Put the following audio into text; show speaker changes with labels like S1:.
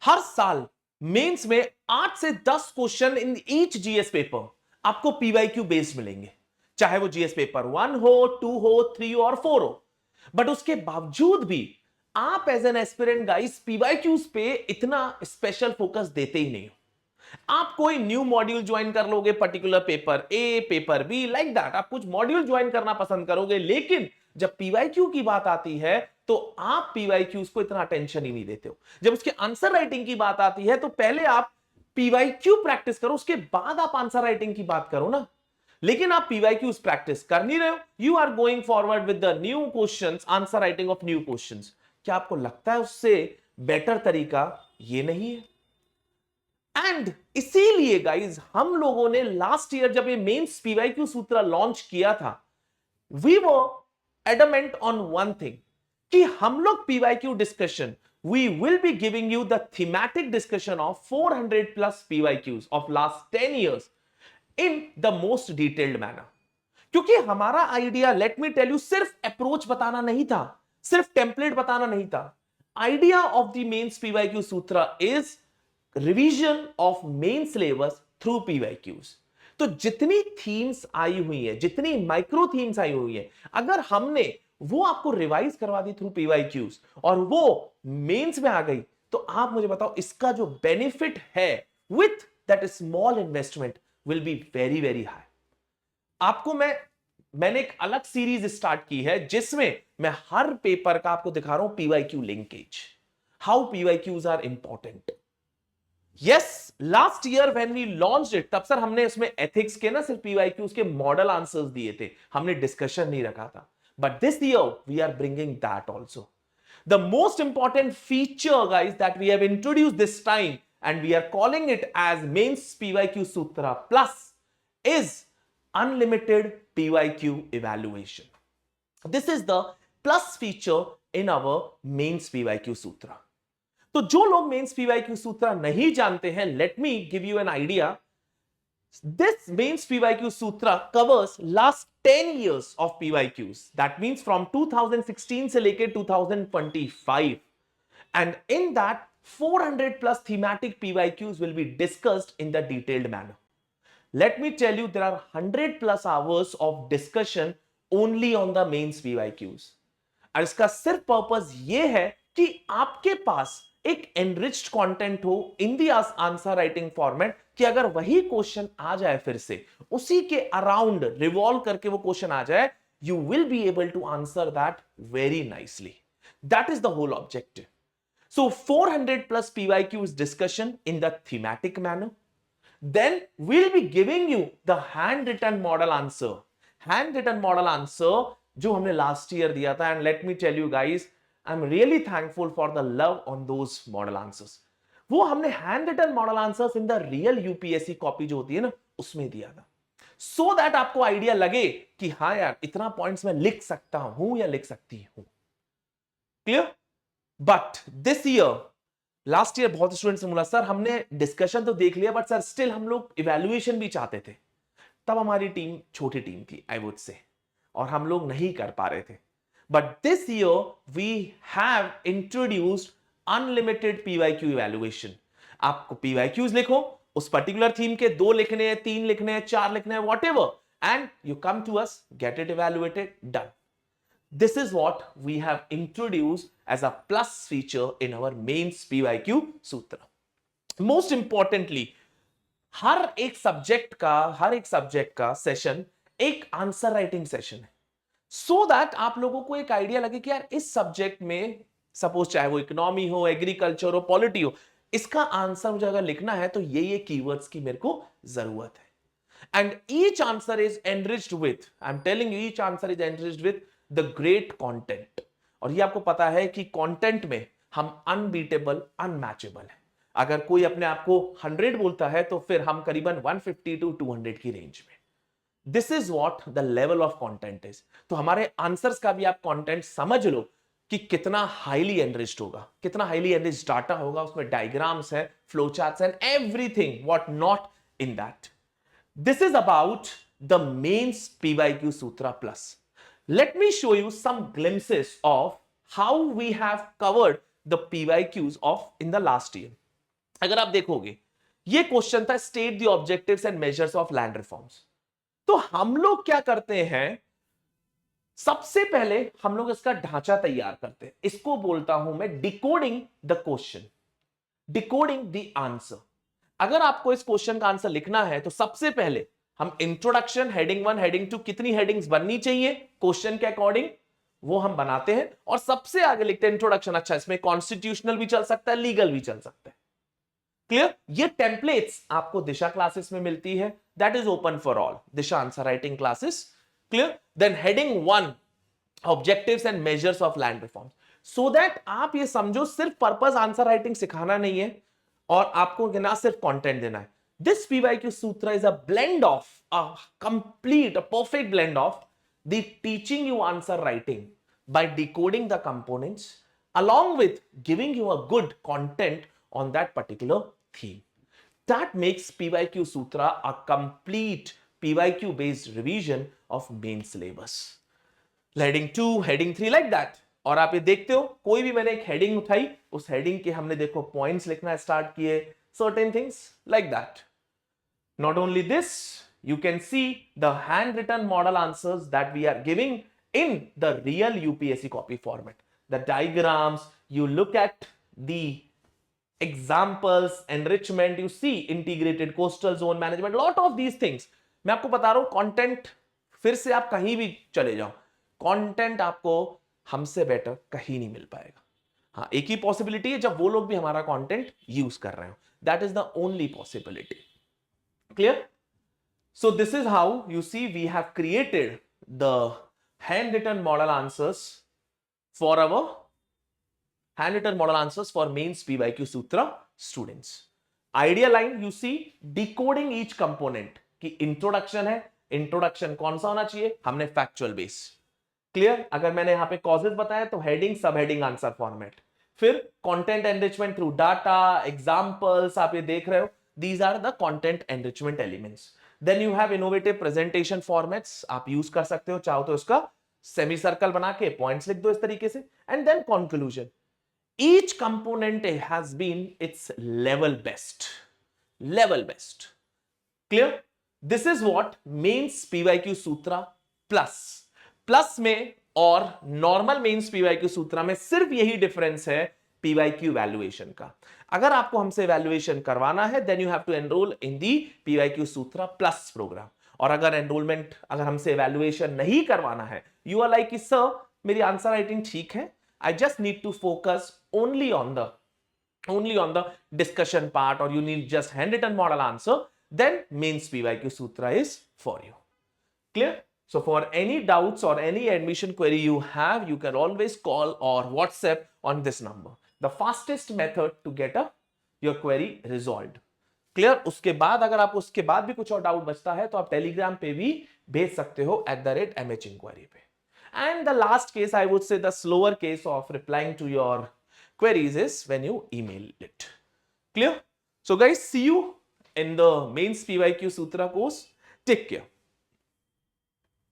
S1: हर साल मेंस में 8 से 10 question in each GS paper आपको पीवाईक्यू बेस्ड मिलेंगे, चाहे वो जीएस पेपर 1 हो, 2 हो, 3 हो और 4 हो। बट उसके बावजूद भी आप as an aspirant guys PYQs पे इतना स्पेशल फोकस देते ही नहीं हो। आप कोई न्यू मॉड्यूल ज्वाइन कर लोगे, particular paper A, paper B, like that आप कुछ मॉड्यूल ज्वाइन करना पसंद करोगे, लेकिन जब पीवाईक्यू की बात आती है तो आप पीवाईक्यूज को इतना अटेंशन ही नहीं देते हो। जब उसके आंसर राइटिंग की बात आती है तो पहले आप पीवाईक्यू प्रैक्टिस करो, उसके बाद आप आंसर राइटिंग की बात करो ना। लेकिन आप पीवाईक्यूज प्रैक्टिस कर नहीं रहे हो, you are going forward with the new questions, answer writing of new questions. क्या आपको लगता है उससे बेटर तरीका ये नहीं है? एंड इसीलिए गाइज हम लोगों ने लास्ट ईयर जब ये मेंस पीवाईक्यू सूत्र लॉन्च किया था, we were adamant on one thing कि हम लोग PYQ discussion, we will be giving you the thematic discussion of 400 plus PYQs of last 10 years in the most detailed manner. क्योंकि हमारा idea, let me tell you, सिर्फ approach बताना नहीं था, सिर्फ टेम्पलेट बताना नहीं था। Idea of the mains PYQ Sutra is revision of main syllabus through PYQs. तो जितनी थीम्स आई हुई है, जितनी माइक्रो थीम्स आई हुई है, अगर हमने वो आपको रिवाइज करवा दी थ्रू पीवाईक्यूज और वो मेंस में आ गई, तो आप मुझे बताओ इसका जो बेनिफिट है with that small investment will be very very high. आपको मैंने एक अलग सीरीज स्टार्ट की है जिसमें मैं हर पेपर का आपको दिखा रहा हूं PYQ linkage, how PYQs are important. Yes, last year when we launched it, तब सर हमने उसमें एथिक्स के ना सिर्फ पीवाईक्यूज के मॉडल आंसर्स दिए थे, हमने डिस्कशन नहीं रखा था। But this year we are bringing that also. The most important feature, guys, that we have introduced this time, and we are calling it as Mains PYQ Sutra Plus, is unlimited PYQ evaluation. This is the plus feature in our Mains PYQ Sutra. तो जो लोग mains PYQ सूत्र नहीं जानते हैं, let me give you an idea. This mains PYQ Sutra covers last 10 years of PYQs. That means from 2016 से लेके 2025. And in that 400 plus thematic PYQs will be discussed in the detailed manner. Let me tell you, there are 100 plus hours of discussion only on the mains PYQs. और इसका सिर्फ purpose ये है कि आपके पास एक एनरिच्ड कंटेंट हो इन the answer writing format, कि अगर वही क्वेश्चन आ जाए फिर से उसी के अराउंड रिवॉल्व करके वो क्वेश्चन आ जाए, you will be able to answer that very nicely. That is the whole objective. So 400 plus PYQs discussion in the thematic manner. Then we'll be giving you the handwritten model answer. Handwritten model answer जो हमने last year दिया था, and let me tell you guys, I am really thankful for the love on those model answers. वो हमने hand written model answers in the real UPSC copy जो होती है ना, उसमें दिया था, सो दैट आपको आइडिया लगे कि हाँ यार इतना पॉइंट्स मैं लिख सकता हूं या लिख सकती हूं। Clear? But this year, last year बहुत स्टूडेंट से बोला सर हमने डिस्कशन तो देख लिया बट सर स्टिल हम लोग इवैल्यूएशन भी चाहते थे। तब हमारी टीम छोटी टीम थी आई वुड से, और हम लोग नहीं कर पा रहे थे। But this year we have introduced unlimited PYQ evaluation. आपको पीवाईक्यूज लिखो, उस पर्टिकुलर थीम के 2 लिखने हैं, 3 लिखने हैं, 4 लिखने हैं, whatever, and you come to us, get it evaluated, done. This is what we have introduced as a plus feature in our mains PYQ सूत्र। Most importantly, हर एक सब्जेक्ट का सेशन एक आंसर राइटिंग सेशन है, सो that आप लोगों को एक idea लगे कि यार इस सब्जेक्ट में, सपोज चाहे वो इकोनॉमी हो, एग्रीकल्चर हो, पॉलिटी हो, इसका आंसर मुझे अगर लिखना है तो ये कीवर्ड्स की मेरे को जरूरत है। And each answer is enriched with, I'm telling you, each answer is enriched with the great content. और ये आपको पता है कि कंटेंट में हम अनबीटेबल, अनमैचेबल है। अगर कोई अपने आप को 100 बोलता है तो फिर हम करीबन 150 to 200 की रेंज में। This is what the level of content is. तो हमारे आंसर्स का भी आप कंटेंट समझ लो कि कितना हाईली एनरिच्ड होगा, कितना हाईली एनरिच्ड डाटा होगा, उसमें डायग्राम्स है, flow charts and everything what not in that. This is about the mains PYQ Sutra Plus. Let me show you some glimpses of how we have covered the PYQs of in the last year. अगर आप देखोगे ये question था state the objectives and measures of land reforms. तो हम लोग क्या करते हैं, सबसे पहले हम लोग इसका ढांचा तैयार करते हैं, इसको बोलता हूं मैं decoding the question, decoding the answer. अगर आपको इस क्वेश्चन का आंसर लिखना है तो सबसे पहले हम इंट्रोडक्शन, हेडिंग 1, हेडिंग 2, कितनी हेडिंग्स बननी चाहिए क्वेश्चन के अकॉर्डिंग वो हम बनाते हैं, और सबसे आगे लिखते हैं इंट्रोडक्शन। अच्छा, इसमें कॉन्स्टिट्यूशनल भी चल सकता है, लीगल भी चल सकता है। क्लियर? ये टेम्पलेट्स आपको दिशा क्लासेस में मिलती है, that is open for all, Disha answer writing classes. Clear? Then heading 1, objectives and measures of land reforms, so that आप ये समझो सिर्फ पर्पस आंसर राइटिंग सिखाना नहीं है और आपको ना सिर्फ कंटेंट देना है। दिस PYQ सूत्र is a blend of, a complete, a perfect blend of the teaching you answer writing by decoding the components along with giving you a good content on that particular theme. That makes PYQ Sutra a complete PYQ based revision of main syllabus. Heading 2, heading 3 like that. और आप ये देखते हो कोई भी मैंने एक heading उठाई, उस हेडिंग के हमने देखो पॉइंट्स लिखना स्टार्ट किए, certain things like that. Not only this, you can see the handwritten model answers that we are giving in the real UPSC copy format. The diagrams, you look at the examples, enrichment, you see integrated coastal zone management, lot of these things. मैं आपको बता रहा हूं content, फिर से आप कहीं भी चले जाओ, कंटेंट आपको हमसे बेटर कहीं नहीं मिल पाएगा। हाँ, एक ही पॉसिबिलिटी है जब वो लोग भी हमारा कंटेंट यूज कर रहे हो, that is the only possibility. Clear? So this is how you see we have created the handwritten model answers for our handwritten model answers for mains PYQ Sutra students. Idea line you see decoding each component कि introduction है, introduction कौन सा होना चाहिए, हमने factual base। Clear? अगर मैंने यहां पे causes बताया तो heading, सब heading answer format, फिर content enrichment through data, examples आप ये देख रहे हो, these are the content enrichment elements. Then you have innovative presentation formats, आप यूज कर सकते हो, चाहो तो इसका सेमी सर्कल बना के पॉइंट्स लिख दो इस तरीके से, and then conclusion. each component has been its level best, level best। Clear? This is what mains PYQ Sutra plus, plus में और नॉर्मल मेंस PYQ सूत्रा में सिर्फ यही डिफरेंस है PYQ वैल्यूएशन का। अगर आपको हमसे वैल्यूएशन करवाना है then you have to enrol in the PYQ Sutra plus programme. और अगर एनरोलमेंट, अगर हमसे वैल्यूएशन नहीं करवाना है, यू आर लाइक सर मेरी आंसर राइटिंग ठीक है, I just need to focus only on the discussion part, और you need just hand written model answer, then mains PYQ Sutra is for you. Clear? So for any doubts or any admission query you have, you can always call or WhatsApp on this number. The fastest method to get your query resolved. Clear? उसके बाद अगर आप उसके बाद भी कुछ और doubt बचता है तो आप टेलीग्राम पे भी भेज सकते हो @MH Inquiry पे. And the last case, I would say the slower case of replying to your queries is when you email it. Clear? So guys, see you in the mains PYQ Sutra course. Take care.